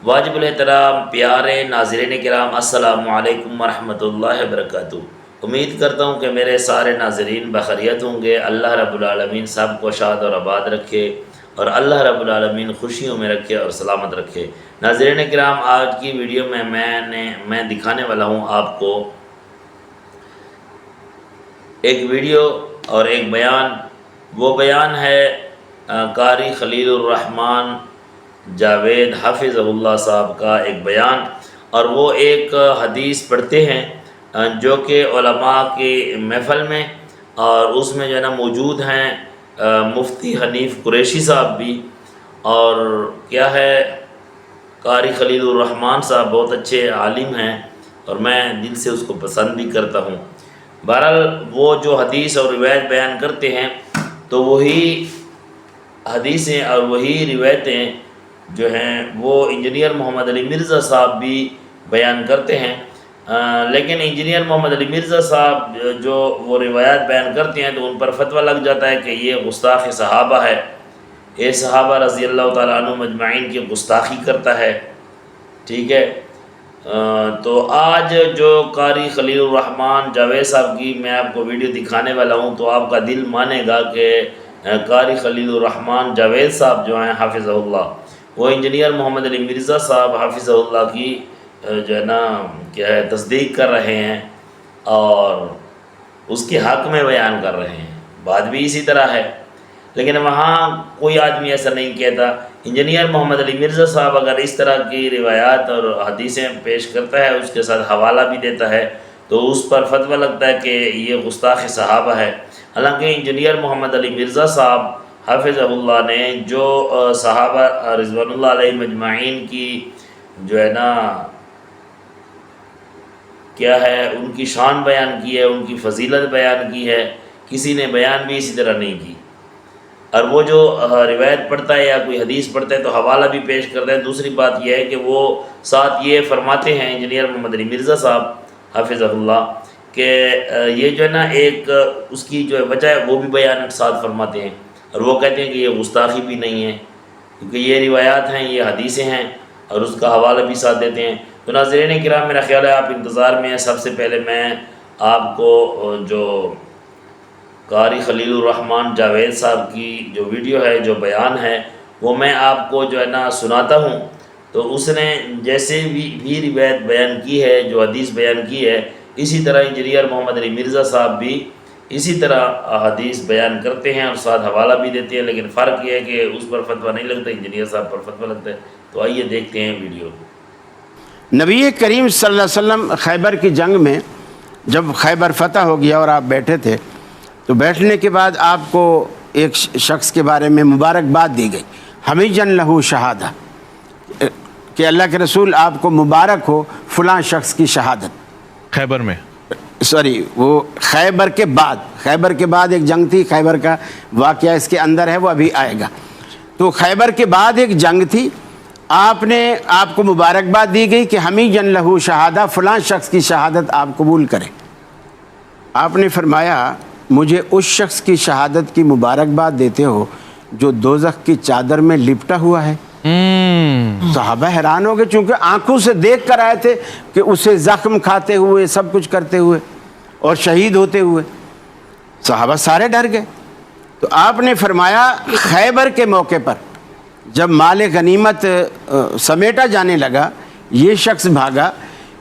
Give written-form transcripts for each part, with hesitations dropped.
واجب الاحترام پیارے ناظرین کرام، السلام علیکم ورحمۃ اللہ وبرکاتہ۔ امید کرتا ہوں کہ میرے سارے ناظرین بخیریت ہوں گے۔ اللہ رب العالمین سب کو شاد اور آباد رکھے، اور اللہ رب العالمین خوشیوں میں رکھے اور سلامت رکھے۔ ناظرین کرام، آج کی ویڈیو میں میں دکھانے والا ہوں آپ کو ایک ویڈیو اور ایک بیان۔ وہ بیان ہے قاری خلیل الرحمن جاوید حافظ اللہ صاحب کا ایک بیان، اور وہ ایک حدیث پڑھتے ہیں جو کہ علماء کی محفل میں، اور اس میں جو ہے نا موجود ہیں مفتی حنیف قریشی صاحب بھی، اور کیا ہے قاری خلیل الرحمن صاحب بہت اچھے عالم ہیں، اور میں دل سے اس کو پسند بھی کرتا ہوں۔ بہرحال وہ جو حدیث اور روایت بیان کرتے ہیں تو وہی حدیثیں اور وہی روایتیں جو ہیں وہ انجینئر محمد علی مرزا صاحب بھی بیان کرتے ہیں، لیکن انجینئر محمد علی مرزا صاحب جو وہ روایات بیان کرتے ہیں تو ان پر فتویٰ لگ جاتا ہے کہ یہ گستاخ صحابہ ہے، یہ صحابہ رضی اللہ تعالیٰ عنہم اجمعین کی گستاخی کرتا ہے، ٹھیک ہے۔ تو آج جو قاری خلیل الرحمن جاوید صاحب کی میں آپ کو ویڈیو دکھانے والا ہوں تو آپ کا دل مانے گا کہ قاری خلیل الرحمن جاوید صاحب جو ہیں حافظ اللہ، وہ انجینئر محمد علی مرزا صاحب حافظ اللہ کی جو ہے نا کیا ہے تصدیق کر رہے ہیں اور اس کے حق میں بیان کر رہے ہیں۔ بات بھی اسی طرح ہے، لیکن وہاں کوئی آدمی ایسا نہیں کہتا۔ انجینئر محمد علی مرزا صاحب اگر اس طرح کی روایات اور حدیثیں پیش کرتا ہے، اس کے ساتھ حوالہ بھی دیتا ہے، تو اس پر فتویٰ لگتا ہے کہ یہ گستاخ صحابہ ہے۔ حالانکہ انجینئر محمد علی مرزا صاحب حافظ اللہ نے جو صحابہ رضوان اللہ علیہم اجمعین کی جو ہے نا کیا ہے ان کی شان بیان کی ہے، ان کی فضیلت بیان کی ہے، کسی نے بیان بھی اسی طرح نہیں کی۔ اور وہ جو روایت پڑھتا ہے یا کوئی حدیث پڑھتا ہے تو حوالہ بھی پیش کرتا ہے۔ دوسری بات یہ ہے کہ وہ ساتھ یہ فرماتے ہیں انجینئر محمد علی مرزا صاحب حافظ اللہ کہ یہ جو ہے نا ایک اس کی جو وجہ ہے وہ بھی بیان ساتھ فرماتے ہیں، اور وہ کہتے ہیں کہ یہ گستاخی بھی نہیں ہے کیونکہ یہ روایات ہیں، یہ حدیثیں ہیں، اور اس کا حوالہ بھی ساتھ دیتے ہیں۔ تو ناظرین کرام، میرا خیال ہے آپ انتظار میں ہیں۔ سب سے پہلے میں آپ کو جو قاری خلیل الرحمن جاوید صاحب کی جو ویڈیو ہے، جو بیان ہے، وہ میں آپ کو جو ہے نا سناتا ہوں۔ تو اس نے جیسے بھی روایت بیان کی ہے، جو حدیث بیان کی ہے، اسی طرح انجینئر محمد علی مرزا صاحب بھی اسی طرح حدیث بیان کرتے ہیں اور ساتھ حوالہ بھی دیتے ہیں، لیکن فرق یہ ہے کہ اس پر فتویٰ نہیں لگتا، انجینئر صاحب پر فتویٰ لگتا ہے۔ تو آئیے دیکھتے ہیں ویڈیو۔ نبی کریم صلی اللہ علیہ وسلم خیبر کی جنگ میں جب خیبر فتح ہو گیا اور آپ بیٹھے تھے تو بیٹھنے کے بعد آپ کو ایک شخص کے بارے میں مبارکباد دی گئی، حمیجن لہو شہادہ، کہ اللہ کے رسول آپ کو مبارک ہو فلاں شخص کی شہادت۔ خیبر میں وہ خیبر کے بعد ایک جنگ تھی، خیبر کا واقعہ اس کے اندر ہے، وہ ابھی آئے گا۔ تو خیبر کے بعد ایک جنگ تھی، آپ کو مبارکباد دی گئی کہ حمیجن لہو شہادہ، فلاں شخص کی شہادت آپ قبول کریں۔ آپ نے فرمایا مجھے اس شخص کی شہادت کی مبارکباد دیتے ہو جو دوزخ کی چادر میں لپٹا ہوا ہے۔ صحابہ حیران ہو گئے، چونکہ آنکھوں سے دیکھ کر آئے تھے کہ اسے زخم کھاتے ہوئے، سب کچھ کرتے ہوئے اور شہید ہوتے ہوئے، صحابہ سارے ڈر گئے۔ تو آپ نے فرمایا خیبر کے موقع پر جب مال غنیمت سمیٹا جانے لگا، یہ شخص بھاگا،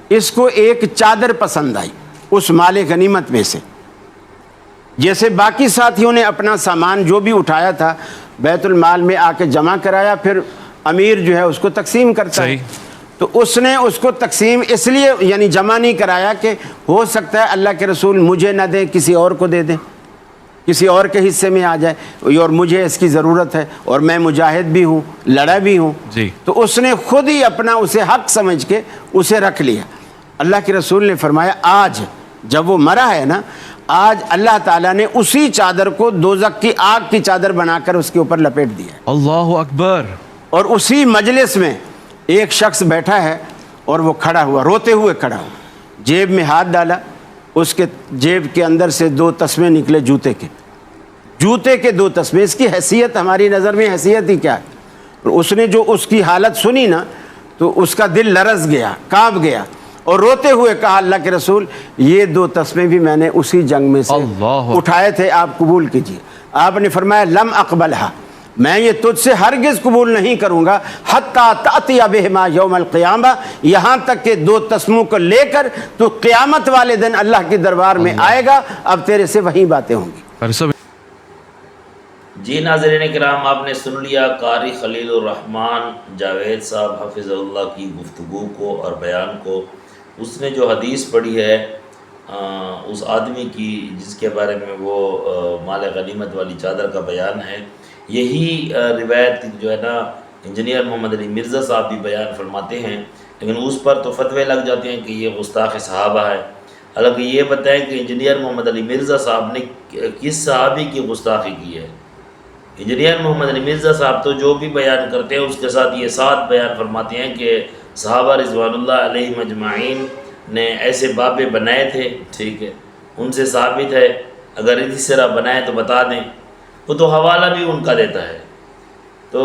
اس کو ایک چادر پسند آئی اس مال غنیمت میں سے، جیسے باقی ساتھیوں نے اپنا سامان جو بھی اٹھایا تھا بیت المال میں آ کے جمع کرایا، پھر امیر جو ہے اس کو تقسیم کرتا ہے، تو اس نے اس کو تقسیم اس لیے یعنی جمع نہیں کرایا کہ ہو سکتا ہے اللہ کے رسول مجھے نہ دیں، کسی اور کو دے دیں، کسی اور کے حصے میں آ جائے، اور مجھے اس کی ضرورت ہے اور میں مجاہد بھی ہوں، لڑا بھی ہوں، تو اس نے خود ہی اپنا اسے حق سمجھ کے اسے رکھ لیا۔ اللہ کے رسول نے فرمایا آج جب وہ مرا ہے نا، آج اللہ تعالیٰ نے اسی چادر کو دوزخ کی آگ کی چادر بنا کر اس کے اوپر لپیٹ دیا۔ اللہ اکبر۔ اور اسی مجلس میں ایک شخص بیٹھا ہے اور وہ کھڑا ہوا، روتے ہوئے کھڑا ہوا، جیب میں ہاتھ ڈالا، اس کے جیب کے اندر سے 2 تسمے نکلے جوتے کے 2 تسمے۔ اس کی حیثیت ہماری نظر میں حیثیت ہی کیا ہے؟ اس نے جو اس کی حالت سنی نا تو اس کا دل لرز گیا، کانپ گیا اور روتے ہوئے کہا اللہ کے رسول یہ 2 تسمے بھی میں نے اسی جنگ میں سے اٹھائے تھے، آپ قبول کیجیے۔ آپ نے فرمایا لم اقبلھا، میں یہ تجھ سے ہرگز قبول نہیں کروں گا حتیٰ تأتی بہما یوم القیامہ، یہاں تک کہ 2 تسموں کو لے کر تو قیامت والے دن اللہ کے دربار میں آئے گا، اب تیرے سے وہی باتیں ہوں گی۔ جی ناظرین کرام، آپ نے سن لیا قاری خلیل الرحمان جاوید صاحب حفظ اللہ کی گفتگو کو اور بیان کو۔ اس نے جو حدیث پڑھی ہے اس آدمی کی جس کے بارے میں وہ مال غنیمت والی چادر کا بیان ہے، یہی روایت جو ہے نا انجینئر محمد علی مرزا صاحب بھی بیان فرماتے ہیں، لیکن اس پر تو فتوے لگ جاتے ہیں کہ یہ گستاخ صحابہ ہے۔ حالانکہ یہ بتائیں کہ انجینئر محمد علی مرزا صاحب نے کس صحابی کی گستاخی کی ہے۔ انجینئر محمد علی مرزا صاحب تو جو بھی بیان کرتے ہیں اس کے ساتھ یہ 7 بیان فرماتے ہیں کہ صحابہ رضوان اللہ علیہ مجمعین نے ایسے بابے بنائے تھے، ٹھیک ہے، ان سے ثابت ہے، اگر اس طرح بنائے تو بتا دیں۔ وہ تو حوالہ بھی ان کا دیتا ہے۔ تو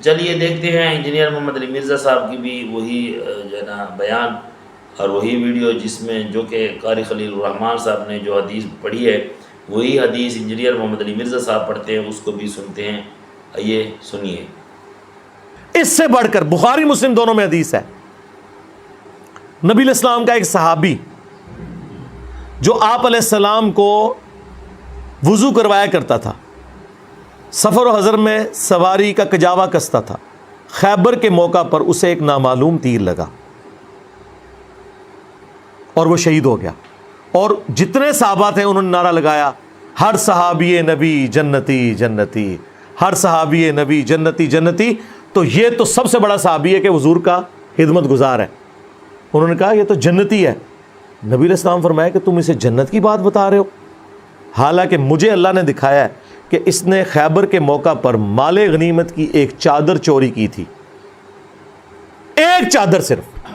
چلیے دیکھتے ہیں انجینئر محمد علی مرزا صاحب کی بھی وہی جو ہے نا بیان اور وہی ویڈیو جس میں جو کہ قاری خلیل الرحمان صاحب نے جو حدیث پڑھی ہے وہی حدیث انجینئر محمد علی مرزا صاحب پڑھتے ہیں، اس کو بھی سنتے ہیں۔ آئیے سنیے۔ اس سے بڑھ کر بخاری مسلم دونوں میں حدیث ہے، نبی علیہ السلام کا ایک صحابی جو آپ علیہ السلام کو وضو کروایا کرتا تھا، سفر و حضر میں سواری کا کجاوا کستا تھا، خیبر کے موقع پر اسے ایک نامعلوم تیر لگا اور وہ شہید ہو گیا، اور جتنے صحابہ تھے انہوں نے نعرہ لگایا ہر صحابی نبی جنتی جنتی، ہر صحابی نبی جنتی جنتی۔ تو یہ تو سب سے بڑا صحابی ہے کہ حضور کا خدمت گزار ہے، انہوں نے کہا یہ تو جنتی ہے۔ نبی علیہ السلام فرمایا کہ تم اسے جنت کی بات بتا رہے ہو، حالانکہ مجھے اللہ نے دکھایا ہے کہ اس نے خیبر کے موقع پر مال غنیمت کی ایک چادر چوری کی تھی، ایک چادر صرف،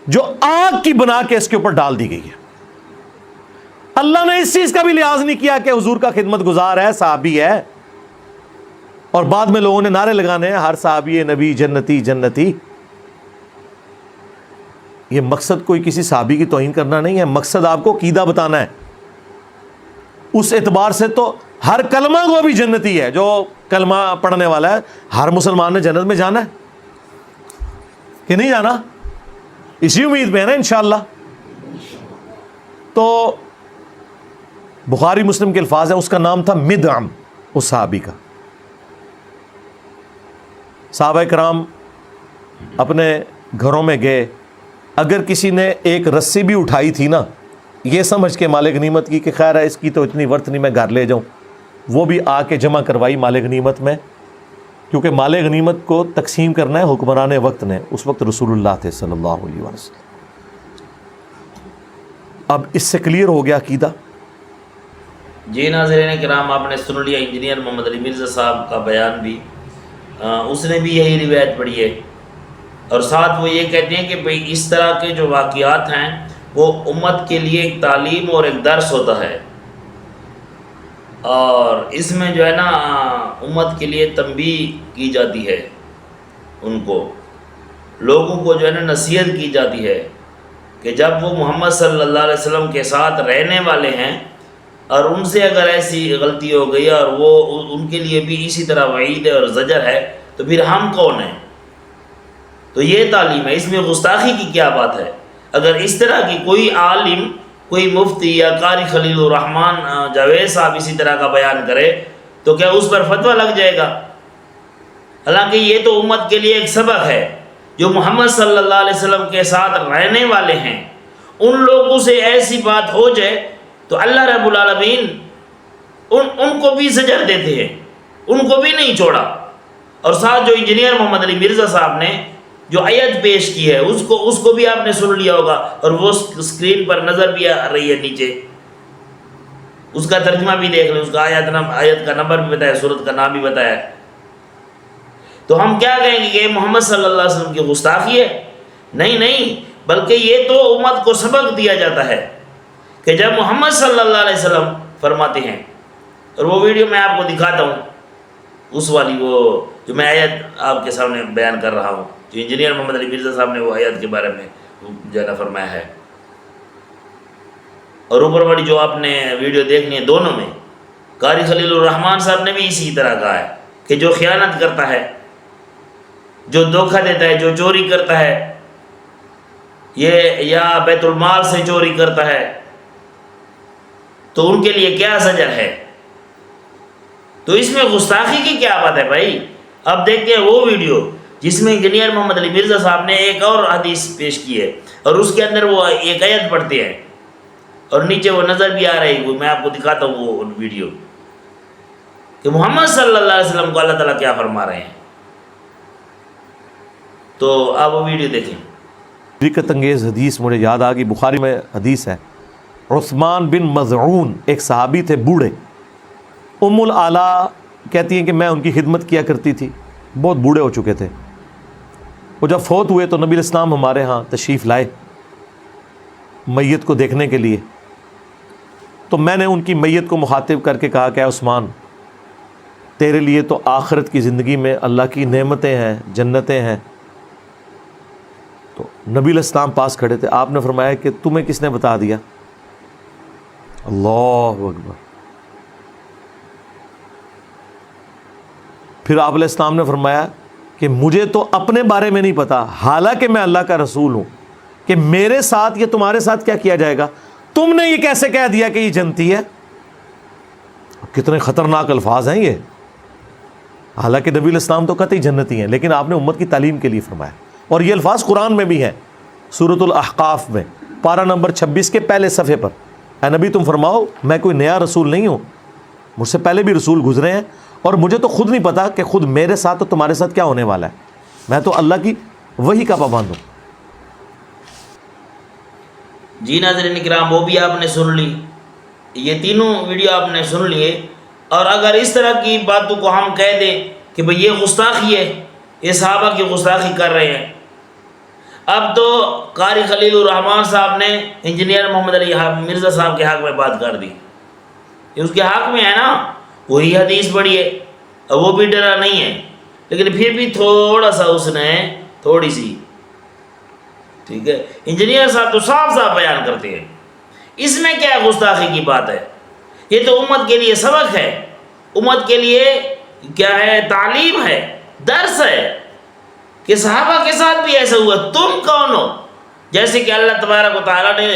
جو آگ کی بنا کے اس کے اوپر ڈال دی گئی ہے۔ اللہ نے اس چیز کا بھی لحاظ نہیں کیا کہ حضور کا خدمت گزار ہے، صحابی ہے، اور بعد میں لوگوں نے نعرے لگانے ہیں ہر صحابی نبی جنتی جنتی۔ یہ مقصد کوئی کسی صحابی کی توہین کرنا نہیں ہے، مقصد آپ کو عقیدہ بتانا ہے۔ اس اعتبار سے تو ہر کلمہ کو بھی جنتی ہے، جو کلمہ پڑھنے والا ہے ہر مسلمان نے جنت میں جانا ہے کہ نہیں جانا، اسی امید میں ہے نا انشاءاللہ۔ تو بخاری مسلم کے الفاظ ہیں، اس کا نام تھا مدعم، اس صحابی کا۔ صحابہ کرام اپنے گھروں میں گئے، اگر کسی نے ایک رسی بھی اٹھائی تھی نا یہ سمجھ کے مال غنیمت کی کہ خیر ہے اس کی تو اتنی ورت نہیں میں گھر لے جاؤں، وہ بھی آ کے جمع کروائی مال غنیمت میں، کیونکہ مال غنیمت کو تقسیم کرنا ہے حکمران وقت نے، اس وقت رسول اللہ تھے صلی اللہ علیہ وسلم۔ اب اس سے کلیئر ہو گیا عقیدہ۔ جی ناظرین کرام، آپ نے سن لیا انجینئر محمد علی مرزا صاحب کا بیان بھی، اس نے بھی یہی روایت پڑھی ہے، اور ساتھ وہ یہ کہتے ہیں کہ بھئی اس طرح کے جو واقعات ہیں وہ امت کے لیے ایک تعلیم اور ایک درس ہوتا ہے، اور اس میں جو ہے نا امت کے لیے تنبیہ کی جاتی ہے، ان کو لوگوں کو جو ہے نا نصیحت کی جاتی ہے کہ جب وہ محمد صلی اللہ علیہ وسلم کے ساتھ رہنے والے ہیں اور ان سے اگر ایسی غلطی ہو گئی اور وہ ان کے لیے بھی اسی طرح وعید ہے اور زجر ہے تو پھر ہم کون ہیں؟ تو یہ تعلیم ہے، اس میں گستاخی کی کیا بات ہے؟ اگر اس طرح کی کوئی عالم، کوئی مفتی یا قاری خلیل الرحمان جاوید صاحب اسی طرح کا بیان کرے تو کیا اس پر فتویٰ لگ جائے گا؟ حالانکہ یہ تو امت کے لیے ایک سبق ہے، جو محمد صلی اللہ علیہ وسلم کے ساتھ رہنے والے ہیں ان لوگوں سے ایسی بات ہو جائے تو اللہ رب العالمین ان کو بھی زجر دیتے ہیں، ان کو بھی نہیں چھوڑا۔ اور ساتھ جو انجینئر محمد علی مرزا صاحب نے جو آیت پیش کی ہے اس کو بھی آپ نے سن لیا ہوگا، اور وہ اسکرین پر نظر بھی آ رہی ہے نیچے، اس کا ترجمہ بھی دیکھ لیں، اس کا آیت کا نمبر بھی بتایا، سورت کا نام بھی بتایا۔ تو ہم کیا کہیں گے کہ یہ محمد صلی اللہ علیہ وسلم کی گستاخی ہے؟ نہیں، بلکہ یہ تو امت کو سبق دیا جاتا ہے کہ جب محمد صلی اللہ علیہ وسلم فرماتے ہیں، اور وہ ویڈیو میں آپ کو دکھاتا ہوں، اس والی وہ جو میں آیت آپ کے سامنے بیان کر رہا ہوں، جو انجینئر محمد علی مرزا صاحب نے وہ آیت کے بارے میں جو ہے نا فرمایا ہے، اور اوپر والی جو آپ نے ویڈیو دیکھنی ہے دونوں میں قاری خلیل الرحمان صاحب نے بھی اسی طرح کہا ہے کہ جو خیانت کرتا ہے، جو دھوکہ دیتا ہے، جو چوری کرتا ہے، یہ یا بیت المال سے چوری کرتا ہے، تو ان کے لیے کیا زجر ہے؟ تو اس میں گستاخی کی کیا بات ہے بھائی؟ اب دیکھتے ہیں وہ ویڈیو جس میں انجینئر محمد علی مرزا صاحب نے ایک اور حدیث پیش کی ہے، اور اس کے اندر وہ ایک آیت پڑھتے ہیں، اور نیچے وہ نظر بھی آ رہی ہے، میں آپ کو دکھاتا ہوں وہ ویڈیو کہ محمد صلی اللہ علیہ وسلم کو اللہ تعالیٰ کیا فرما رہے ہیں۔ تو آپ وہ ویڈیو دیکھیں۔ حقیقت انگیز حدیث مجھے یاد آ گئی، بخاری میں حدیث ہے، عثمان بن مظعون ایک صحابی تھے بوڑھے، ام العلا کہتی ہیں کہ میں ان کی خدمت کیا کرتی تھی، بہت بوڑھے ہو چکے تھے۔ وہ جب فوت ہوئے تو نبی علیہ السلام ہمارے ہاں تشریف لائے میت کو دیکھنے کے لیے، تو میں نے ان کی میت کو مخاطب کر کے کہا کہ اے عثمان، تیرے لیے تو آخرت کی زندگی میں اللہ کی نعمتیں ہیں، جنتیں ہیں۔ تو نبی علیہ السلام پاس کھڑے تھے، آپ نے فرمایا کہ تمہیں کس نے بتا دیا؟ اللہ اکبر۔ پھر آپ علیہ السلام نے فرمایا کہ مجھے تو اپنے بارے میں نہیں پتا، حالانکہ میں اللہ کا رسول ہوں، کہ میرے ساتھ یا تمہارے ساتھ کیا کیا جائے گا؟ تم نے یہ کیسے کہہ دیا کہ یہ جنتی ہے؟ کتنے خطرناک الفاظ ہیں یہ۔ حالانکہ نبی علیہ السلام تو قطعی جنتی ہیں، لیکن آپ نے امت کی تعلیم کے لیے فرمایا، اور یہ الفاظ قرآن میں بھی ہیں، سورۃ الاحقاف میں پارہ نمبر 26 کے پہلے صفحے پر، اے نبی تم فرماؤ میں کوئی نیا رسول نہیں ہوں، مجھ سے پہلے بھی رسول گزرے ہیں، اور مجھے تو خود نہیں پتا کہ خود میرے ساتھ اور تمہارے ساتھ کیا ہونے والا ہے، میں تو اللہ کی وحی کا پابند ہوں۔ جی ناظرین کرام، وہ بھی آپ نے سن لی، یہ تینوں ویڈیو آپ نے سن لیے، اور اگر اس طرح کی باتوں کو ہم کہہ دیں کہ بھئی یہ گستاخی ہے، یہ صحابہ کی گستاخی کر رہے ہیں، اب تو قاری خلیل الرحمان صاحب نے انجینئر محمد علی مرزا صاحب کے حق میں بات کر دی، یہ اس کے حق میں ہے نا، وہی حدیث پڑھی ہے، اور وہ بھی ڈرا نہیں ہے، لیکن پھر بھی تھوڑا سا اس نے تھوڑی سی، ٹھیک ہے، انجینئر صاحب تو صاف صاف بیان کرتے ہیں، اس میں کیا گستاخی کی بات ہے؟ یہ تو امت کے لیے سبق ہے، امت کے لیے کیا ہے، تعلیم ہے، درس ہے کہ صحابہ کے ساتھ بھی ایسا ہوا، تم کون ہو؟ جیسے کہ اللہ تبارک و تعالیٰ نے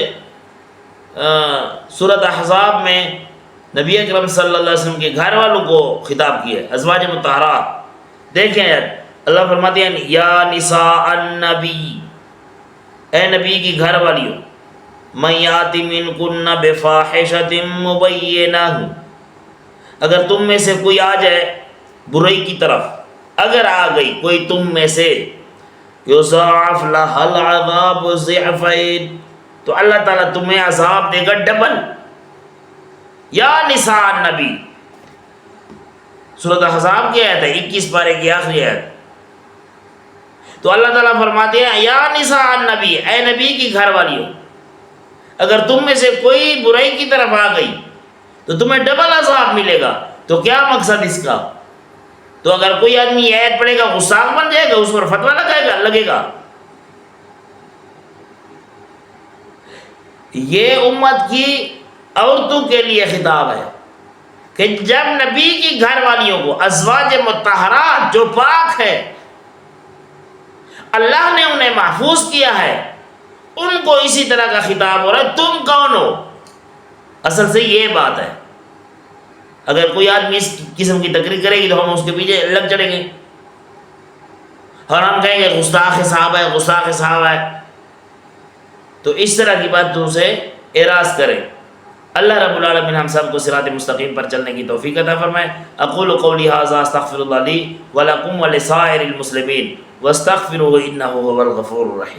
سورۃ احزاب میں نبی اکرم صلی اللہ علیہ وسلم کے گھر والوں کو خطاب کیا ہے، ازواج مطہرات، دیکھیں یار اللہ فرماتے ہیں یا نساء النبی، اے نبی کی گھر والیوں، من یات منکن بفاحشۃ مبینہ، اگر تم میں سے کوئی آ جائے برائی کی طرف، اگر آ گئی کوئی تم میں سے، یضاعف لها العذاب ضعفین، تو اللہ تعالیٰ تمہیں عذاب دے گا ڈبل۔ یا نساء النبی، سورۃ احزاب کی آیت ہے، 21 پارے کی آخری آیت، تو اللہ تعالیٰ فرماتے ہیں یا نساء النبی، اے نبی کی گھر والیوں، اگر تم میں سے کوئی برائی کی طرف آ گئی تو تمہیں ڈبل عذاب ملے گا۔ تو کیا مقصد اس کا؟ تو اگر کوئی آدمی یہ آیت پڑھے گا گستاخ بن جائے گا، اس پر فتویٰ لگے گا۔ یہ امت کی عورتوں کے لیے خطاب ہے کہ جب نبی کی گھر والیوں کو، ازواج مطہرات جو پاک ہے، اللہ نے انہیں محفوظ کیا ہے، ان کو اسی طرح کا خطاب ہو رہا ہے، تم کون ہو؟ اصل سے یہ بات ہے، اگر کوئی آدمی اس قسم کی تقریر کرے گی تو ہم اس کے پیچھے لگ چڑھیں گے، اور ہم کہیں گے گستاخ صحابہ ہے، گستاخ صحابہ ہے، تو اس طرح کی باتوں سے اعراض کریں۔ اللہ رب العالمین ہم سب کو صراط مستقیم پر چلنے کی توفیق عطا فرمائے۔ اقول قولی ھذا استغفر اللہ لی ولکم ولسائر المسلمین واستغفروہ انہ ھو الغفور الرحیم۔